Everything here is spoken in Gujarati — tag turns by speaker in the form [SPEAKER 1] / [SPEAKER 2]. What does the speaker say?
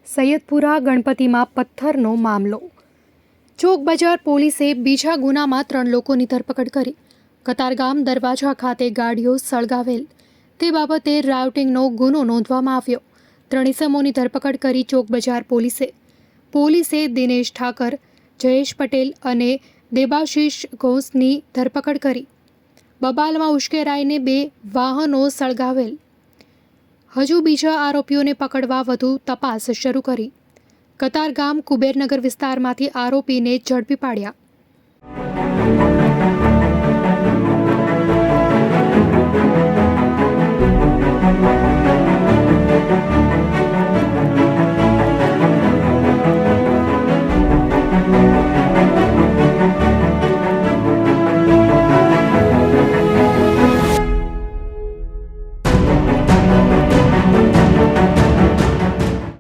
[SPEAKER 1] સૈયદપુરા ગણપતિમાં પથ્થરનો મામલો. ચોક બજાર પોલીસે બીજા ગુનામાં 3 લોકોની ધરપકડ કરી. કતારગામ દરવાજા ખાતે ગાડીઓ સળગાવેલ તે બાબતે રાઉટિંગનો ગુનો નોંધવામાં આવ્યો. 3 ઇસમોની ધરપકડ કરી ચોક બજાર પોલીસે દિનેશ ઠાકર, જયેશ પટેલ અને દેબાશીષ ઘોષની ધરપકડ કરી. બબાલમાં ઉશ્કેરાઈને 2 વાહનો સળગાવેલ. હજુ બીજા આરોપીઓને પકડવા વધુ તપાસ શરૂ કરી. કતારગામ કુબેરનગર વિસ્તારમાંથી આરોપીને ઝડપી પાડ્યા.